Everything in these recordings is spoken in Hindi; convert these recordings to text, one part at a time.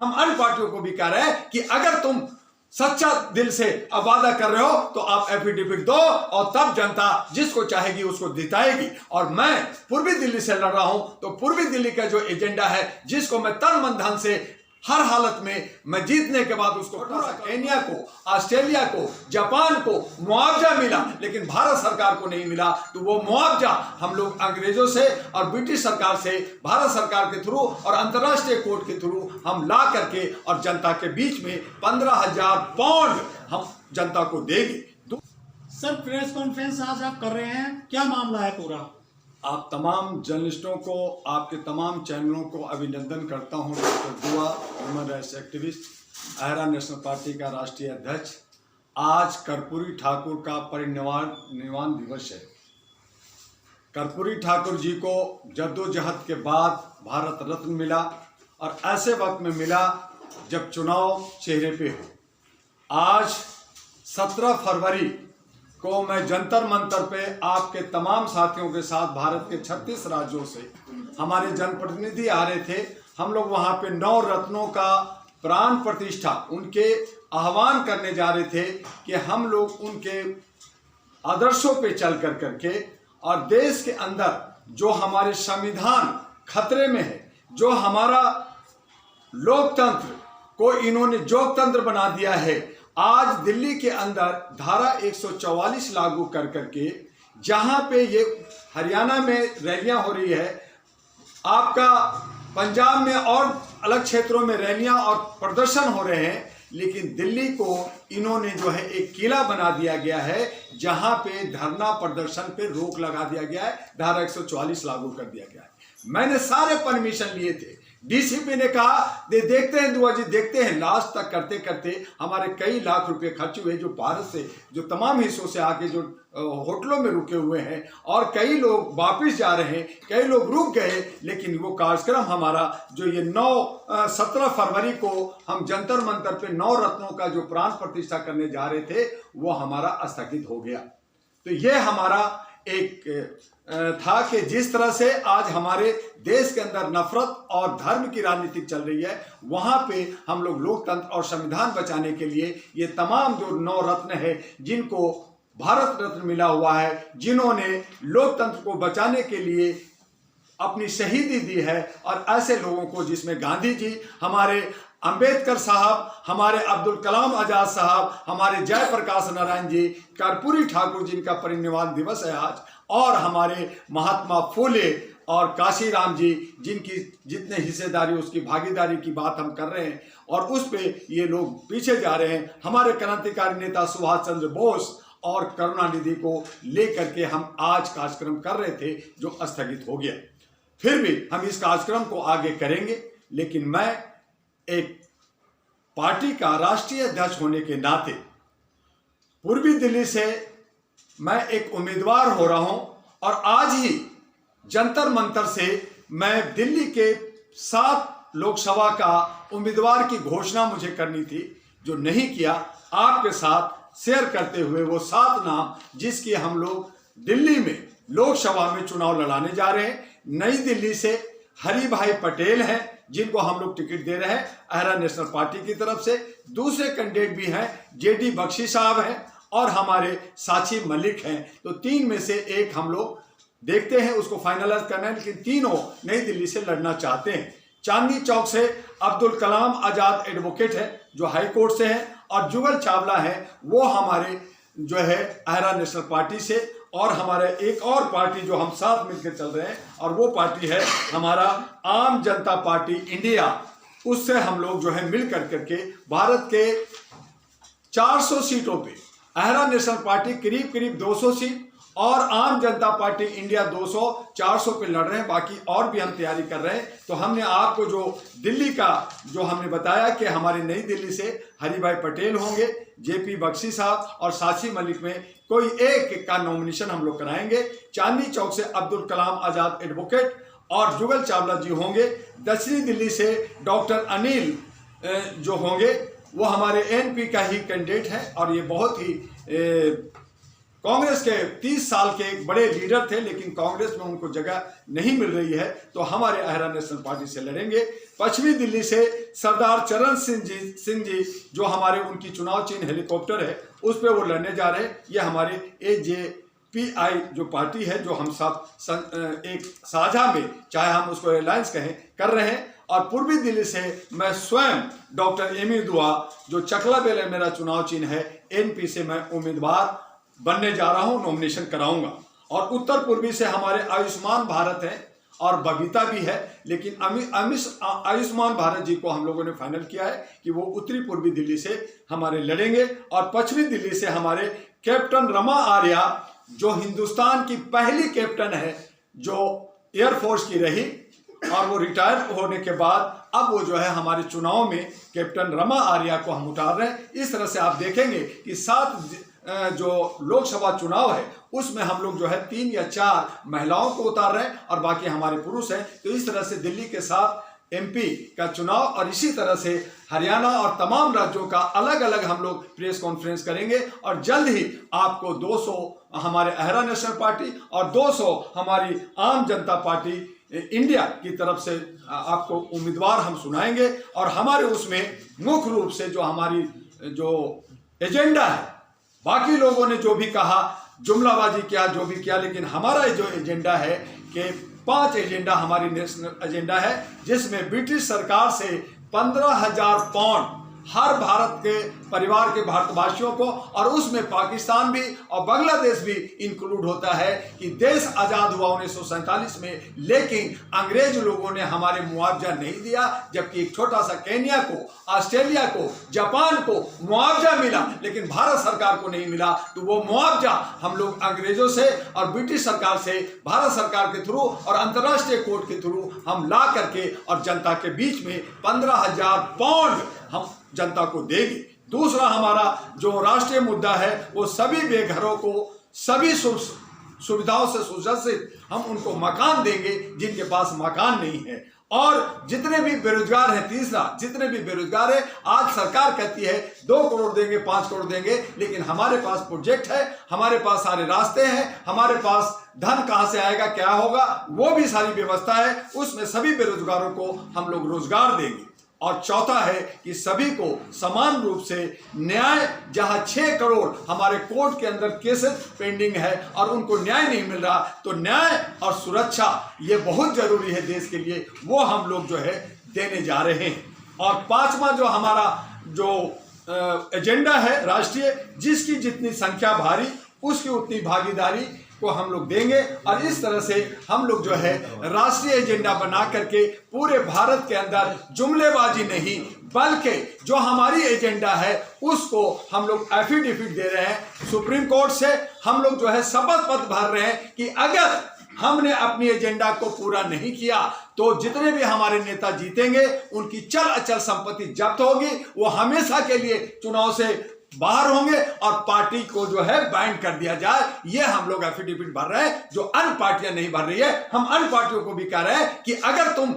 हम अन्य पार्टियों को भी कह रहे हैं कि अगर तुम सच्चा दिल से अब वादा कर रहे हो तो आप एफिडेविट दो और तब जनता जिसको चाहेगी उसको जिताएगी। और मैं पूर्वी दिल्ली से लड़ रहा हूं तो पूर्वी दिल्ली का जो एजेंडा है जिसको मैं तन मन धन से हर हालत में मैं जीतने के बाद उसको केन्या को, ऑस्ट्रेलिया को, जापान को मुआवजा मिला लेकिन भारत सरकार को नहीं मिला। तो वो मुआवजा हम लोग अंग्रेजों से और ब्रिटिश सरकार से भारत सरकार के थ्रू और अंतर्राष्ट्रीय कोर्ट के थ्रू हम ला करके और जनता के बीच में 15,000 पाउंड हम जनता को देंगे। सर, प्रेस कॉन्फ्रेंस आज आप कर रहे हैं, क्या मामला है पूरा? आप तमाम जर्नलिस्टों को, आपके तमाम चैनलों को अभिनंदन करता हूं। डॉक्टर दुआ, ह्यूमन राइट्स एक्टिविस्ट, अहरा नेशनल पार्टी का राष्ट्रीय अध्यक्ष। आज कर्पूरी ठाकुर का परिनिर्वाण दिवस है। कर्पूरी ठाकुर जी को जद्दोजहद के बाद भारत रत्न मिला और ऐसे वक्त में मिला जब चुनाव चेहरे पे हो। आज 17 फरवरी को मैं जंतर मंतर पे आपके तमाम साथियों के साथ भारत के 36 राज्यों से हमारे जनप्रतिनिधि आ रहे थे। हम लोग वहाँ पे 9 रत्नों का प्राण प्रतिष्ठा उनके आह्वान करने जा रहे थे कि हम लोग उनके आदर्शों पे चल करके और देश के अंदर जो हमारे संविधान खतरे में है, जो हमारा लोकतंत्र को इन्होंने जोगतंत्र बना दिया है। आज दिल्ली के अंदर धारा 144 लागू करके जहां पे ये हरियाणा में रैलियां हो रही है, आपका पंजाब में और अलग क्षेत्रों में रैलियां और प्रदर्शन हो रहे हैं, लेकिन दिल्ली को इन्होंने जो है एक किला बना दिया गया है जहां पे धरना प्रदर्शन पे रोक लगा दिया गया है, धारा 144 लागू कर दिया गया है। मैंने सारे परमिशन लिए थे। डीसीपी ने कहा देखते हैं दुआ जी, देखते हैं। लास्ट तक करते करते हमारे कई लाख रुपए खर्च हुए, जो भारत से जो तमाम हिस्सों से आके जो होटलों में रुके हुए हैं और कई लोग वापस जा रहे हैं, कई लोग रुक गए। लेकिन वो कार्यक्रम हमारा जो ये 17 फरवरी को हम जंतर मंतर पे 9 रत्नों का जो प्राण प्रतिष्ठा करने जा रहे थे वो हमारा स्थगित हो गया। तो ये हमारा एक था कि जिस तरह से आज हमारे देश के अंदर नफरत और धर्म की राजनीति चल रही है, वहां पे हम लोग लोकतंत्र और संविधान बचाने के लिए ये तमाम जो 9 रत्न है जिनको भारत रत्न मिला हुआ है, जिन्होंने लोकतंत्र को बचाने के लिए अपनी शहीदी दी है, और ऐसे लोगों को जिसमें गांधी जी, हमारे अंबेडकर साहब, हमारे अब्दुल कलाम आजाद साहब, हमारे जयप्रकाश नारायण जी, कर्पूरी ठाकुर जिनका परिनिर्वाण दिवस है आज, और हमारे महात्मा फूले और काशीराम जी जिनकी जितने हिस्सेदारी उसकी भागीदारी की बात हम कर रहे हैं और उस पे ये लोग पीछे जा रहे हैं। हमारे क्रांतिकारी नेता सुभाष चंद्र बोस और करुणानिधि को लेकर के हम आज कार्यक्रम कर रहे थे जो स्थगित हो गया। फिर भी हम इस कार्यक्रम को आगे करेंगे, लेकिन मैं एक पार्टी का राष्ट्रीय अध्यक्ष होने के नाते पूर्वी दिल्ली से मैं एक उम्मीदवार हो रहा हूं और आज ही जंतर मंतर से मैं दिल्ली के 7 लोकसभा का उम्मीदवार की घोषणा मुझे करनी थी, जो नहीं किया। आपके साथ शेयर करते हुए वो 7 नाम जिसकी हम लोग दिल्ली में लोकसभा में चुनाव लड़ाने जा रहे हैं। नई दिल्ली से हरि भाई पटेल हैं जिनको हम लोग टिकट दे रहे हैं अहरा नेशनल पार्टी की तरफ से। दूसरे कैंडिडेट भी हैं, जेडी बख्शी साहब हैं और हमारे साक्षी मलिक हैं। तो 3 में से एक हम लोग देखते हैं, उसको फाइनलाइज करना है, लेकिन तीनों नई दिल्ली से लड़ना चाहते हैं। चांदनी चौक से अब्दुल कलाम आजाद एडवोकेट है जो हाई कोर्ट से है, और जुगल चावला है वो हमारे जो है अहरा नेशनल पार्टी से, और हमारे एक और पार्टी जो हम साथ मिलकर चल रहे हैं और वो पार्टी है हमारा आम जनता पार्टी इंडिया। उससे हम लोग जो है मिल करके भारत के 400 सीटों पे अहरा नेशनल पार्टी करीब 200 सीट और आम जनता पार्टी इंडिया 200-400 पे लड़ रहे हैं। बाकी और भी हम तैयारी कर रहे हैं। तो हमने आपको जो दिल्ली का जो हमने बताया कि हमारी नई दिल्ली से हरि भाई पटेल होंगे, जेपी बख्शी साहब और साक्षी मलिक में कोई एक का नॉमिनेशन हम लोग कराएंगे। चांदनी चौक से अब्दुल कलाम आजाद एडवोकेट और जुगल चावला जी होंगे। दक्षिणी दिल्ली से डॉक्टर अनिल जो होंगे वो हमारे एनपी का ही कैंडिडेट है और ये बहुत ही कांग्रेस के 30 साल के एक बड़े लीडर थे, लेकिन कांग्रेस में उनको जगह नहीं मिल रही है, तो हमारे अहरा नेशनल पार्टी से लड़ेंगे। पश्चिमी दिल्ली से सरदार चरण सिंह जी जो हमारे उनकी चुनाव चिन्ह हेलीकॉप्टर है उस पर वो लड़ने जा रहे हैं। ये हमारे AJPI जो पार्टी है जो हम सब एक साझा में, चाहे हम उसको अलायंस कहें, कर रहे हैं। और पूर्वी दिल्ली से मैं स्वयं डॉक्टर एमी दुआ जो चकला बेल है मेरा चुनाव चिन्ह है, NP से मैं उम्मीदवार बनने जा रहा हूं, नॉमिनेशन कराऊंगा। और उत्तर पूर्वी से हमारे आयुष्मान भारत है और बबीता भी है, लेकिन आयुष्मान भारत जी को हम लोगों ने फाइनल किया है कि वो उत्तरी पूर्वी दिल्ली से हमारे लड़ेंगे। और पश्चिमी दिल्ली से हमारे कैप्टन रमा आर्या जो हिंदुस्तान की पहली कैप्टन है जो एयरफोर्स की रही, और वो रिटायर होने के बाद अब वो जो है हमारे चुनाव में कैप्टन रमा आर्या को हम उतार रहे हैं। इस तरह से आप देखेंगे कि 7 जो लोकसभा चुनाव है उसमें हम लोग जो है 3 या 4 महिलाओं को उतार रहे हैं और बाकी हमारे पुरुष हैं। तो इस तरह से दिल्ली के साथ MP का चुनाव और इसी तरह से हरियाणा और तमाम राज्यों का अलग अलग हम लोग प्रेस कॉन्फ्रेंस करेंगे। और जल्द ही आपको 200 हमारे अहरा नेशनल पार्टी और 200 हमारी आम जनता पार्टी इंडिया की तरफ से आपको उम्मीदवार हम सुनाएंगे। और हमारे उसमें मुख्य रूप से जो हमारी जो एजेंडा है, बाकी लोगों ने जो भी कहा, जुमलाबाजी किया, जो भी किया, लेकिन हमारा जो एजेंडा है कि 5 एजेंडा हमारी नेशनल एजेंडा है, जिसमें ब्रिटिश सरकार से 15,000 पाउंड हर भारत के परिवार के भारतवासियों को, और उसमें पाकिस्तान भी और बांग्लादेश भी इंक्लूड होता है कि देश आज़ाद हुआ 1947 में, लेकिन अंग्रेज लोगों ने हमारे मुआवजा नहीं दिया, जबकि एक छोटा सा केन्या को, ऑस्ट्रेलिया को, जापान को मुआवजा मिला, लेकिन भारत सरकार को नहीं मिला। तो वो मुआवजा हम लोग अंग्रेजों से और ब्रिटिश सरकार से भारत सरकार के थ्रू और अंतर्राष्ट्रीय कोर्ट के थ्रू हम ला करके और जनता के बीच में 15,000 पाउंड हम जनता को देंगे। दूसरा हमारा जो राष्ट्रीय मुद्दा है वो सभी बेघरों को सभी सुविधाओं से सुसज्जित हम उनको मकान देंगे जिनके पास मकान नहीं है। और जितने भी बेरोजगार हैं, तीसरा जितने भी बेरोजगार हैं, आज सरकार कहती है 2 करोड़ देंगे, 5 करोड़ देंगे, लेकिन हमारे पास प्रोजेक्ट है, हमारे पास सारे रास्ते हैं, हमारे पास धन कहां से आएगा, क्या होगा, वो भी सारी व्यवस्था है, उसमें सभी बेरोजगारों को हम लोग रोजगार देंगे। और चौथा है कि सभी को समान रूप से न्याय, जहां 6 करोड़ हमारे कोर्ट के अंदर केसेस पेंडिंग है और उनको न्याय नहीं मिल रहा, तो न्याय और सुरक्षा ये बहुत जरूरी है देश के लिए, वो हम लोग जो है देने जा रहे हैं। और 5वां जो हमारा जो एजेंडा है राष्ट्रीय, जिसकी जितनी संख्या भारी उसकी उतनी भागीदारी को हम लोग देंगे। और इस तरह से हम लोग जो है राष्ट्रीय एजेंडा बना करके पूरे भारत के अंदर जुमलेबाजी नहीं, बल्कि जो हमारी एजेंडा है उसको हम लोग एफिडेविट दे रहे हैं सुप्रीम कोर्ट से। हम लोग जो है शपथ पत्र भर रहे हैं कि अगर हमने अपनी एजेंडा को पूरा नहीं किया तो जितने भी हमारे नेता जीतेंगे उनकी चल अचल संपत्ति जब्त होगी, वो हमेशा के लिए चुनाव से बाहर होंगे और पार्टी को जो है बैंड कर दिया जाए। ये हम लोग एफिडेविट भर रहे हैं, जो अन्य पार्टियां नहीं भर रही है। हम अन्य पार्टियों को भी कह रहे हैं कि अगर तुम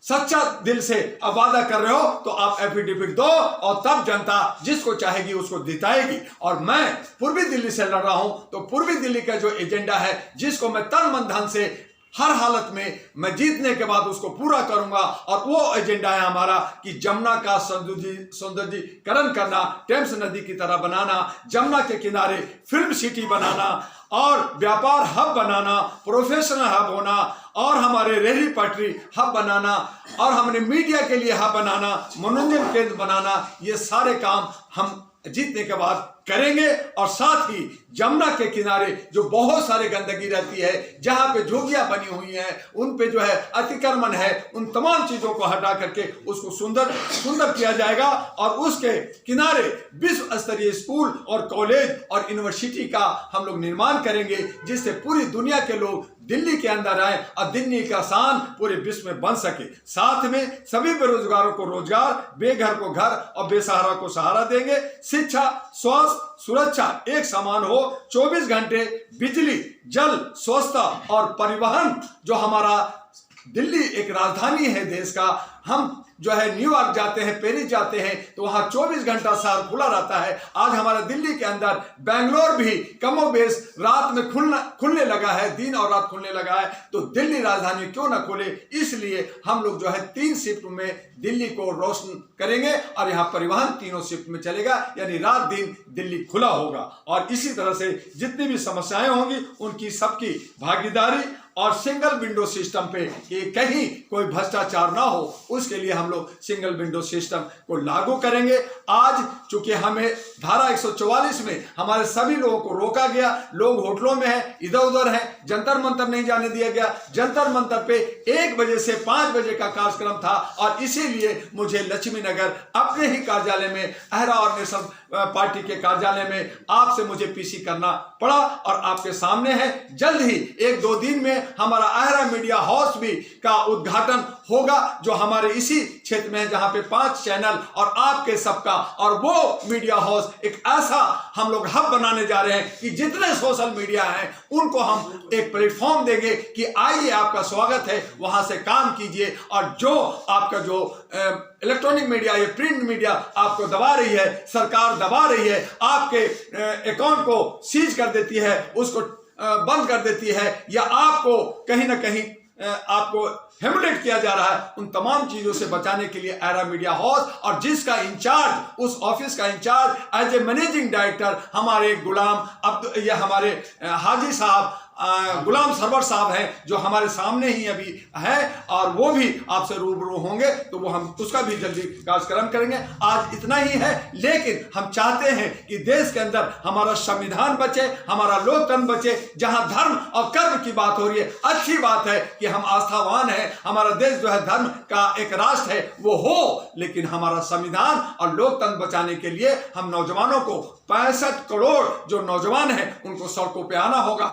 सच्चा दिल से वादा कर रहे हो तो आप एफिडेविट दो, और तब जनता जिसको चाहेगी उसको जिताएगी। और मैं पूर्वी दिल्ली से लड़ रहा हूं, तो पूर्वी दिल्ली का जो एजेंडा है, जिसको मैं तन मन धन से हर हालत में मैं जीतने के बाद उसको पूरा करूंगा, और वो एजेंडा है हमारा कि जमुना का सौंदर्यीकरण करना, टेम्स नदी की तरह बनाना, जमुना के किनारे फिल्म सिटी बनाना और व्यापार हब बनाना, प्रोफेशनल हब होना, और हमारे रेहड़ी पटरी हब बनाना, और हमने मीडिया के लिए हब बनाना, मनोरंजन केंद्र बनाना, ये सारे काम हम जीतने के बाद करेंगे। और साथ ही जमुना के किनारे जो बहुत सारे गंदगी रहती है, जहां पे झोगियां बनी हुई हैं, उन पे जो है अतिक्रमण है, उन तमाम चीजों को हटा करके उसको सुंदर सुंदर किया जाएगा। और उसके किनारे विश्व स्तरीय स्कूल और कॉलेज और यूनिवर्सिटी का हम लोग निर्माण करेंगे, जिससे पूरी दुनिया के लोग दिल्ली के अंदर आए और दिल्ली का शान पूरे विश्व में बन सके। साथ में सभी बेरोजगारों को रोजगार, बेघर को घर और बेसहारा को सहारा देंगे। शिक्षा, स्वास्थ्य, सुरक्षा एक समान हो, 24 घंटे बिजली, जल, स्वच्छता और परिवहन, जो हमारा दिल्ली एक राजधानी है देश का, हम जो है न्यूयॉर्क जाते हैं, पेरिस जाते हैं, तो वहां 24 घंटा शहर खुला रहता है। आज हमारे दिल्ली के अंदर बेंगलोर भी कमोबेश रात में खुलने लगा है, दिन और रात खुलने लगा है। तो दिल्ली राजधानी क्यों ना खुले, इसलिए हम लोग जो है 3 शिफ्ट में दिल्ली को रोशन करेंगे और यहाँ परिवहन तीनों शिफ्ट में चलेगा, यानी रात दिन दिल्ली खुला होगा। और इसी तरह से जितनी भी समस्याएं होंगी उनकी सबकी भागीदारी और सिंगल विंडो सिस्टम पे कि कहीं कोई भ्रष्टाचार ना हो, उसके लिए हम लोग सिंगल विंडो सिस्टम को लागू करेंगे। आज चूंकि हमें धारा 144 में हमारे सभी लोगों को रोका गया, लोग होटलों में हैं, इधर उधर हैं, जंतर मंतर नहीं जाने दिया गया। जंतर मंतर पे 1 बजे से 5 बजे का कार्यक्रम था और इसीलिए मुझे लक्ष्मी नगर अपने ही कार्यालय में, अहरा और नेशनल पार्टी के कार्यालय में आपसे मुझे पीसी करना पड़ा। और आपके सामने है, जल्द ही 1-2 दिन में हमारा अहरा मीडिया हाउस भी का उद्घाटन होगा, जो हमारे इसी क्षेत्र में है, जहां पे 5 चैनल और आपके सबका, और वो मीडिया हाउस एक ऐसा हम लोग हब बनाने जा रहे हैं कि जितने सोशल मीडिया हैं उनको हम एक प्लेटफॉर्म देंगे कि आइए, आपका स्वागत है, वहां से काम कीजिए। और जो आपका जो इलेक्ट्रॉनिक मीडिया, ये प्रिंट मीडिया आपको दबा रही है, सरकार दबा रही है, आपके अकाउंट को सीज कर देती है, उसको बंद कर देती है, या आपको कहीं ना कहीं आपको हेमुलेट किया जा रहा है, उन तमाम चीजों से बचाने के लिए अहरा मीडिया हाउस, और जिसका इंचार्ज, उस ऑफिस का in charge as a managing director हमारे हमारे हाजी साहब, गुलाम सरवर साहब हैं, जो हमारे सामने ही अभी है, और वो भी आपसे रूबरू होंगे, तो वो हम उसका भी जल्दी कार्यक्रम करेंगे। आज इतना ही है, लेकिन हम चाहते हैं कि देश के अंदर हमारा संविधान बचे, हमारा लोकतंत्र बचे, जहां धर्म और कर्म की बात हो रही है। अच्छी बात है कि हम आस्थावान हैं, हमारा देश जो है धर्म का एक राष्ट्र है, वो हो, लेकिन हमारा संविधान और लोकतंत्र बचाने के लिए हम नौजवानों को 65 करोड़ जो नौजवान हैं उनको सड़कों पे आना होगा।